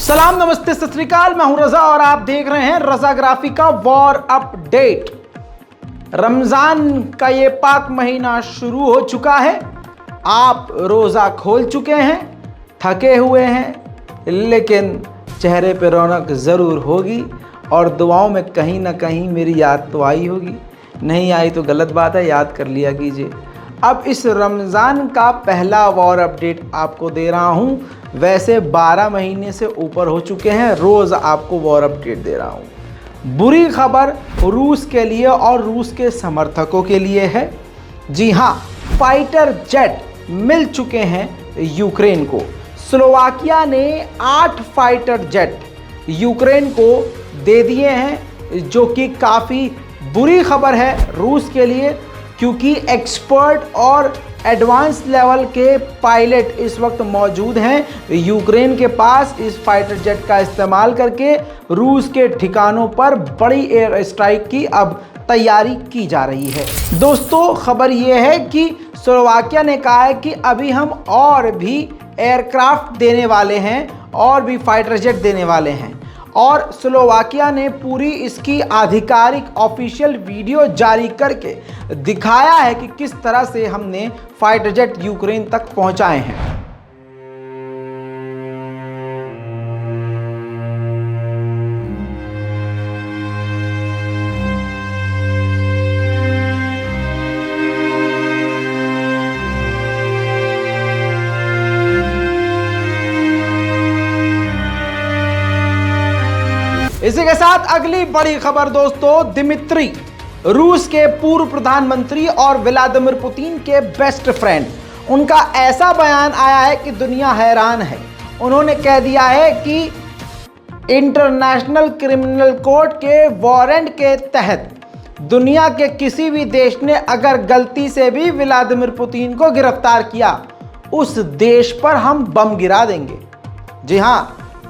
सलाम, नमस्ते, सत श्री अकाल। मैं हूं रजा और आप देख रहे हैं रजाग्राफी का वॉर अपडेट। रमजान का ये पाक महीना शुरू हो चुका है। आप रोजा खोल चुके हैं, थके हुए हैं, लेकिन चेहरे पे रौनक ज़रूर होगी और दुआओं में कहीं ना कहीं मेरी याद तो आई होगी। नहीं आई तो गलत बात है, याद कर लिया कीजिए। अब इस रमज़ान का पहला वॉर अपडेट आपको दे रहा हूं। वैसे 12 महीने से ऊपर हो चुके हैं, रोज़ आपको वॉर अपडेट दे रहा हूं। बुरी खबर रूस के लिए और रूस के समर्थकों के लिए है। जी हाँ, फाइटर जेट मिल चुके हैं यूक्रेन को। स्लोवाकिया ने 8 फाइटर जेट यूक्रेन को दे दिए हैं, जो कि काफ़ी बुरी खबर है रूस के लिए, क्योंकि एक्सपर्ट और एडवांस लेवल के पायलट इस वक्त मौजूद हैं यूक्रेन के पास। इस फाइटर जेट का इस्तेमाल करके रूस के ठिकानों पर बड़ी एयर स्ट्राइक की अब तैयारी की जा रही है। दोस्तों, खबर यह है कि स्लोवाकिया ने कहा है कि अभी हम और भी एयरक्राफ्ट देने वाले हैं और भी फाइटर जेट देने वाले हैं। और स्लोवाकिया ने पूरी इसकी आधिकारिक ऑफिशियल वीडियो जारी करके दिखाया है कि किस तरह से हमने फाइटर जेट यूक्रेन तक पहुंचाए हैं। इसी के साथ अगली बड़ी खबर दोस्तों, दिमित्री, रूस के पूर्व प्रधानमंत्री और व्लादिमीर पुतिन के बेस्ट फ्रेंड, उनका ऐसा बयान आया है कि दुनिया हैरान है। उन्होंने कह दिया है कि इंटरनेशनल क्रिमिनल कोर्ट के वारंट के तहत दुनिया के किसी भी देश ने अगर गलती से भी व्लादिमीर पुतिन को गिरफ्तार किया, उस देश पर हम बम गिरा देंगे। जी हाँ,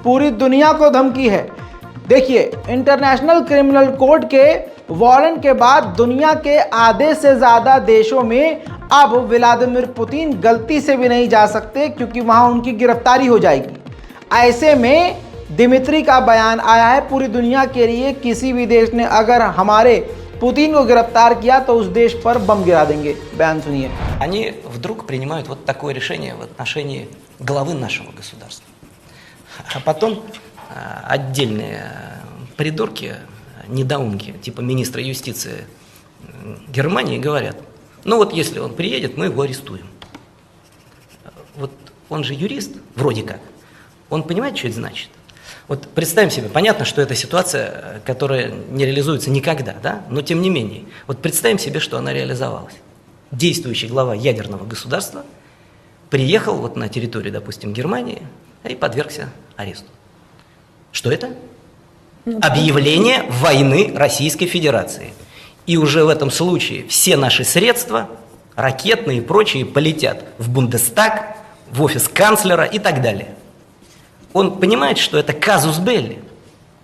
पूरी दुनिया को धमकी है। देखिए, इंटरनेशनल क्रिमिनल कोर्ट के वारंट के बाद दुनिया के आधे से ज़्यादा देशों में अब व्लादिमीर पुतिन गलती से भी नहीं जा सकते, क्योंकि वहाँ उनकी गिरफ्तारी हो जाएगी। ऐसे में दिमित्री का बयान आया है पूरी दुनिया के लिए, किसी भी देश ने अगर हमारे पुतिन को गिरफ्तार किया तो उस देश पर बम गिरा देंगे। बयान सुनिए। Они вдруг принимают вот такое решение в отношении главы нашего государства. А потом отдельные придурки, недоумки, типа министра юстиции Германии говорят, ну вот если он приедет, мы его арестуем. Вот он же юрист, вроде как, он понимает, что это значит? Вот представим себе, понятно, что это ситуация, которая не реализуется никогда, да? Но тем не менее, вот представим себе, что она реализовалась. Действующий глава ядерного государства приехал вот на территорию, допустим, Германии и подвергся аресту. Что это? Объявление войны Российской Федерации. И уже в этом случае все наши средства, ракетные и прочие, полетят в Бундестаг, в офис канцлера и так далее. Он понимает, что это казус белли,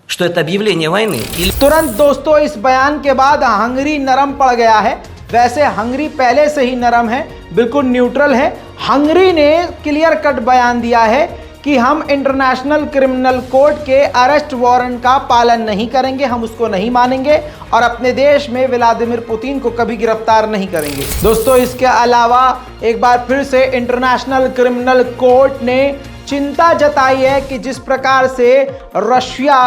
что это объявление वойны. तुरंत दोस्तों इस बयान के बाद हंगरी नरम पड़ गया है। वैसे हंगरी पहले से ही नरम है, बिल्कुल न्यूट्रल है। हंगरी ने क्लियर कट बयान दिया है कि हम इंटरनेशनल क्रिमिनल कोर्ट के अरेस्ट वारंट का पालन नहीं करेंगे, हम उसको नहीं मानेंगे और अपने देश में व्लादिमीर पुतिन को कभी गिरफ्तार नहीं करेंगे। दोस्तों, इसके अलावा एक बार फिर से इंटरनेशनल क्रिमिनल कोर्ट ने चिंता जताई है कि जिस प्रकार से रशिया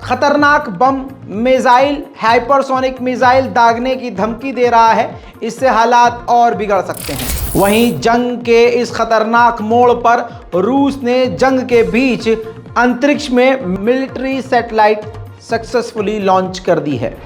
खतरनाक बम मिसाइल, हाइपरसोनिक मिसाइल दागने की धमकी दे रहा है, इससे हालात और बिगड़ सकते हैं। वहीं जंग के इस खतरनाक मोड़ पर रूस ने जंग के बीच अंतरिक्ष में मिलिट्री सैटेलाइट सक्सेसफुली लॉन्च कर दी है।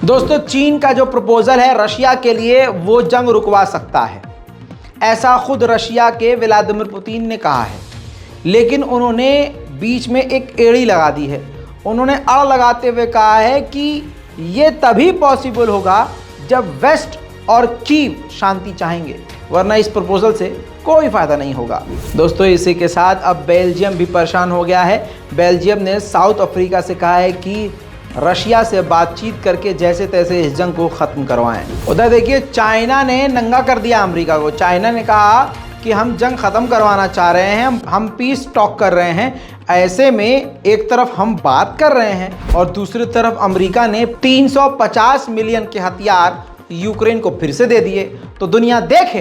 दोस्तों, चीन का जो प्रपोजल है रशिया के लिए, वो जंग रुकवा सकता है, ऐसा खुद रशिया के व्लादिमीर पुतिन ने कहा है। लेकिन उन्होंने बीच में एक एड़ी लगा दी है। उन्होंने अड़ लगाते हुए कहा है कि ये तभी पॉसिबल होगा जब वेस्ट और कीव शांति चाहेंगे, वरना इस प्रपोजल से कोई फायदा नहीं होगा। दोस्तों, इसी के साथ अब बेल्जियम भी परेशान हो गया है। बेल्जियम ने साउथ अफ्रीका से कहा है कि रशिया से बातचीत करके जैसे तैसे इस जंग को ख़त्म करवाएं। उधर देखिए, चाइना ने नंगा कर दिया अमेरिका को। चाइना ने कहा कि हम जंग ख़त्म करवाना चाह रहे हैं, हम पीस टॉक कर रहे हैं। ऐसे में एक तरफ हम बात कर रहे हैं और दूसरी तरफ अमेरिका ने 350 मिलियन के हथियार यूक्रेन को फिर से दे दिए। तो दुनिया देखे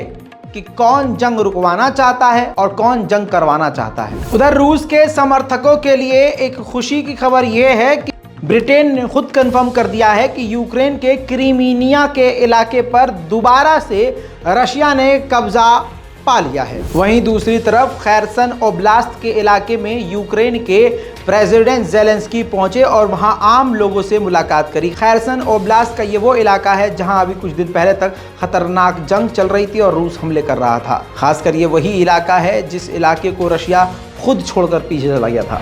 कि कौन जंग रुकवाना चाहता है और कौन जंग करवाना चाहता है। उधर रूस के समर्थकों के लिए एक खुशी की खबर यह है कि ब्रिटेन ने खुद कंफर्म कर दिया है कि यूक्रेन के क्रीमिया के इलाके पर दोबारा से रशिया ने कब्जा पा लिया है। वहीं दूसरी तरफ खैरसन ओब्लास्ट के इलाके में यूक्रेन के प्रेसिडेंट ज़ेलेंस्की पहुंचे और वहां आम लोगों से मुलाकात करी। खैरसन ओब्लास्ट का ये वो इलाका है जहां अभी कुछ दिन पहले तक खतरनाक जंग चल रही थी और रूस हमले कर रहा था। खासकर ये वही इलाका है जिस इलाके को रशिया खुद छोड़कर पीछे चला गया था।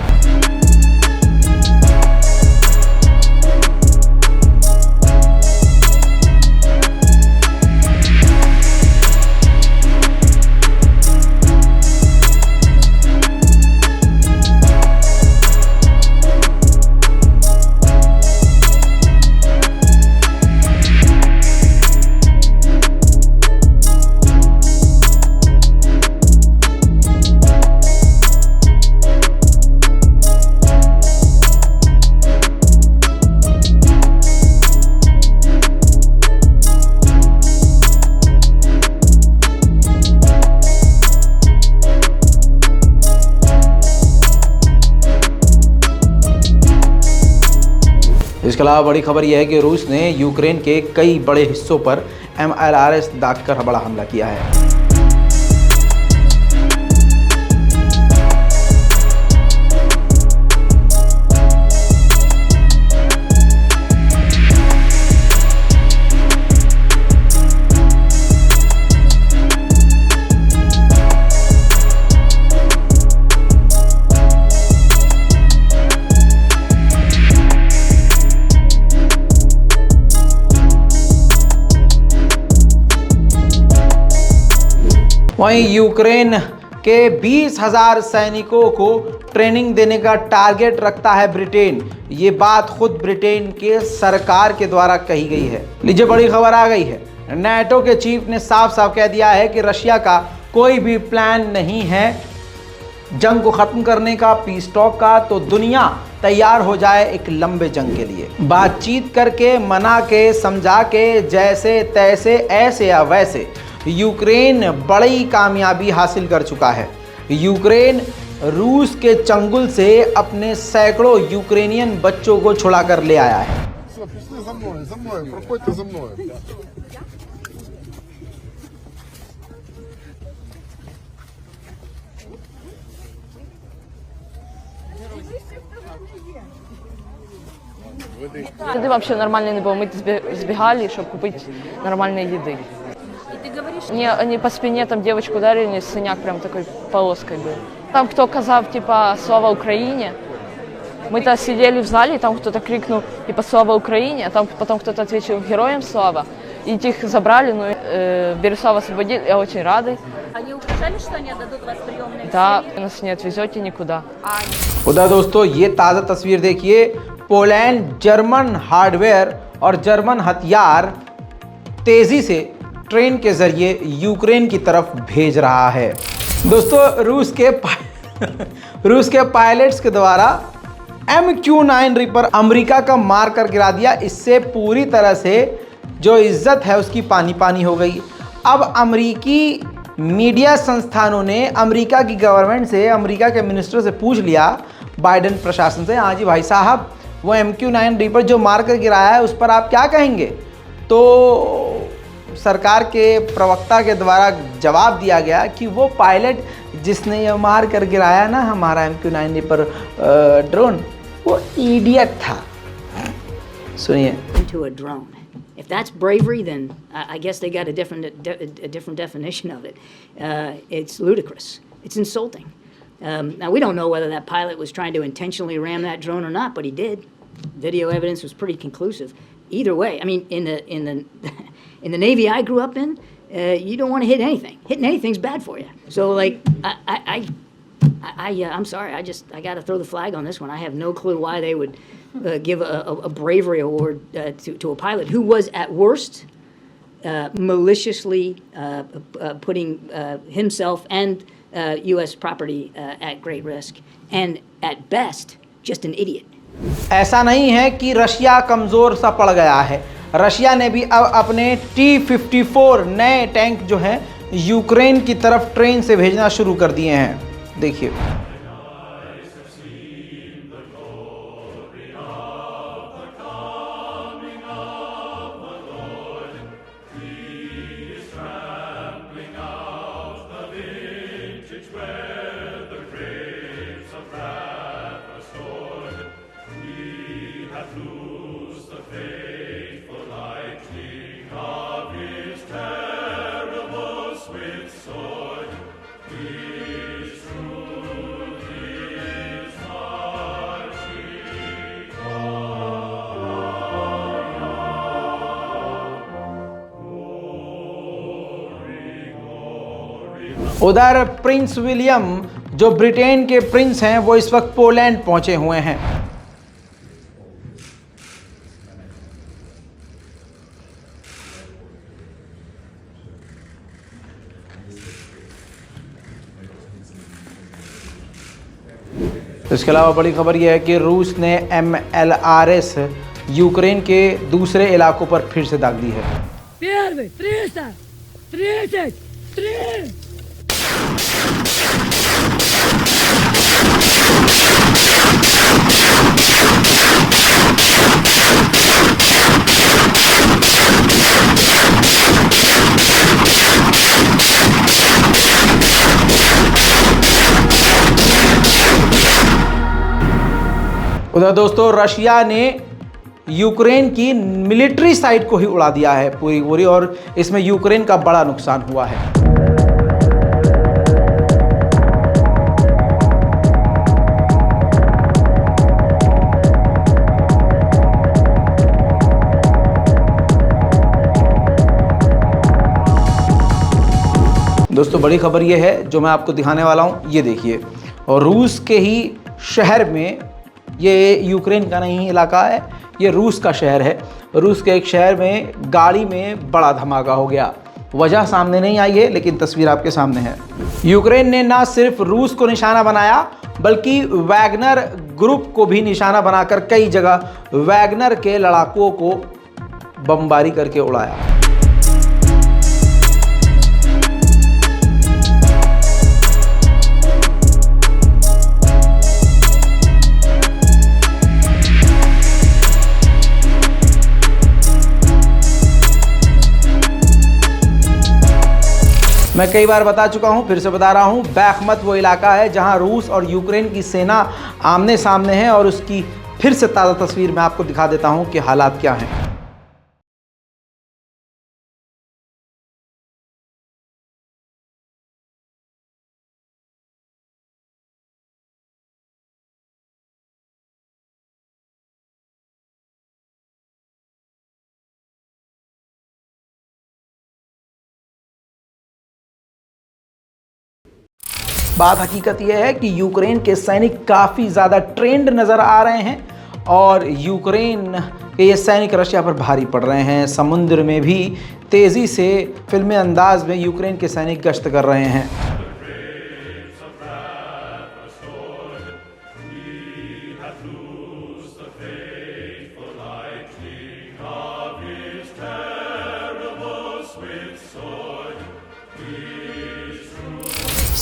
इसके अलावा बड़ी खबर यह है कि रूस ने यूक्रेन के कई बड़े हिस्सों पर MLRS दागकर बड़ा हमला किया है। वहीं यूक्रेन के 20,000 सैनिकों को ट्रेनिंग देने का टारगेट रखता है ब्रिटेन। ये बात खुद ब्रिटेन के सरकार के द्वारा कही गई है। लीजिए, बड़ी खबर आ गई है। नाटो के चीफ ने साफ साफ कह दिया है कि रशिया का कोई भी प्लान नहीं है जंग को ख़त्म करने का, पीस टॉक का। तो दुनिया तैयार हो जाए एक लंबे जंग के लिए। बातचीत करके, मना के, समझा के, जैसे तैसे, ऐसे या वैसे यूक्रेन बड़ी कामयाबी हासिल कर चुका है। यूक्रेन रूस के चंगुल से अपने सैकड़ों यूक्रेनियन बच्चों को छुड़ा कर ले आया है। Еды вообще нормальной не было, мы сбегали, чтобы купить нормальной еды. Они по спине там девочку ударили, синяк прям такой полоской был. Там кто казав, типа, слава Украине. Мы-то сидели в зале, и там кто-то крикнул, типа, слава Украине, а там потом кто-то ответил, героям слава. И их забрали, но Береслава освободили, я очень рада. Они угрожали, что они отдадут вас приемные? Да, нас не отвезете никуда. उधर दोस्तों, ये ताज़ा तस्वीर देखिए। पोलैंड जर्मन हार्डवेयर और जर्मन हथियार तेज़ी से ट्रेन के ज़रिए यूक्रेन की तरफ भेज रहा है। दोस्तों, रूस के पायलट्स के द्वारा MQ-9 रीपर अमेरिका का मार कर गिरा दिया। इससे पूरी तरह से जो इज्जत है उसकी पानी पानी हो गई। अब अमेरिकी मीडिया संस्थानों ने अमेरिका की गवर्नमेंट से, अमेरिका के मिनिस्टर से पूछ लिया, बाइडेन प्रशासन से, हाँ जी भाई साहब, वो MQ-9 रीपर जो मार कर गिराया है उस पर आप क्या कहेंगे? तो सरकार के प्रवक्ता के द्वारा जवाब दिया गया कि वो पायलट जिसने ये मार कर गिराया ना हमारा MQ-9 रीपर ड्रोन, वो इडियट था। सुनिए। Into a drone. If that's bravery, then I guess they got a different definition of it. It's ludicrous. It's insulting. Now, we don't know whether that pilot was trying to intentionally ram that drone or not, but he did. Video evidence was pretty conclusive. Either way, I mean, in the Navy I grew up in, you don't want to hit anything. Hitting anything's bad for you. So, like, I'm sorry. I got to throw the flag on this one. I have no clue why they would give a bravery award to a pilot who was at worst maliciously putting himself and U.S. property at great risk, and at best, just an idiot. ऐसा नहीं है कि Russia कमज़ोर सा पड़ गया है। Russia ने भी अब अपने T-54 नए टैंक जो हैं यूक्रेन की तरफ ट्रेन से भेजना शुरू कर दिए हैं। देखिए, उधर प्रिंस विलियम जो ब्रिटेन के प्रिंस हैं वो इस वक्त पोलैंड पहुंचे हुए हैं। इसके अलावा बड़ी खबर यह है कि रूस ने MLRS यूक्रेन के दूसरे इलाकों पर फिर से दाग दी है। उधर दोस्तों, रशिया ने यूक्रेन की मिलिट्री साइट को ही उड़ा दिया है पूरी, और इसमें यूक्रेन का बड़ा नुकसान हुआ है। दोस्तों, बड़ी खबर यह है जो मैं आपको दिखाने वाला हूं, ये देखिए, और रूस के ही शहर में, ये यूक्रेन का नहीं इलाका है, ये रूस का शहर है। रूस के एक शहर में गाड़ी में बड़ा धमाका हो गया। वजह सामने नहीं आई है, लेकिन तस्वीर आपके सामने है। यूक्रेन ने ना सिर्फ रूस को निशाना बनाया, बल्कि वैगनर ग्रुप को भी निशाना बनाकर कई जगह वैगनर के लड़ाकुओं को बमबारी करके उड़ाया। मैं कई बार बता चुका हूं, फिर से बता रहा हूं, बैखमत वो इलाका है जहां रूस और यूक्रेन की सेना आमने सामने है, और उसकी फिर से ताज़ा तस्वीर मैं आपको दिखा देता हूं कि हालात क्या हैं। बात हकीकत यह है कि यूक्रेन के सैनिक काफ़ी ज़्यादा ट्रेंड नज़र आ रहे हैं, और यूक्रेन के ये सैनिक रशिया पर भारी पड़ रहे हैं। समुद्र में भी तेज़ी से फिल्मी अंदाज में यूक्रेन के सैनिक गश्त कर रहे हैं।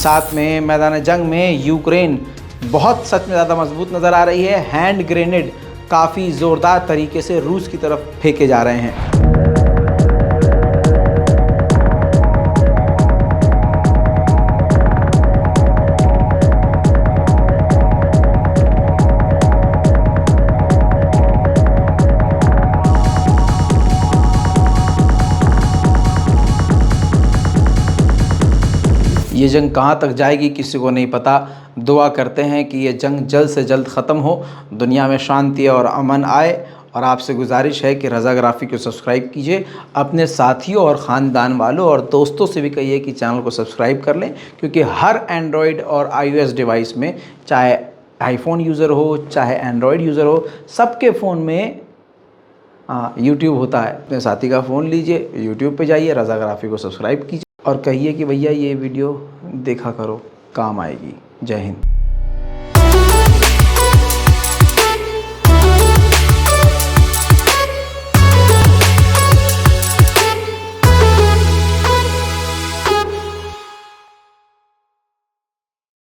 साथ में मैदान जंग में यूक्रेन बहुत सच में ज़्यादा मजबूत नज़र आ रही है। हैंड ग्रेनेड काफ़ी ज़ोरदार तरीके से रूस की तरफ फेंके जा रहे हैं। ये जंग कहाँ तक जाएगी किसी को नहीं पता। दुआ करते हैं कि ये जंग जल्द से जल्द ख़त्म हो, दुनिया में शांति और अमन आए। और आपसे गुजारिश है कि रज़ाग्राफ़ी को सब्सक्राइब कीजिए, अपने साथियों और ख़ानदान वालों और दोस्तों से भी कहिए कि चैनल को सब्सक्राइब कर लें, क्योंकि हर एंड्रॉयड और iOS डिवाइस में, चाहे आईफोन यूज़र हो चाहे एंड्रॉयड यूज़र हो, सबके फ़ोन में यूट्यूब होता है। अपने साथी का फ़ोन लीजिए, यूट्यूब पे जाइए, रज़ाग्राफ़ी को सब्सक्राइब कीजिए और कहिए कि भैया ये वीडियो देखा करो, काम आएगी। जय हिंद।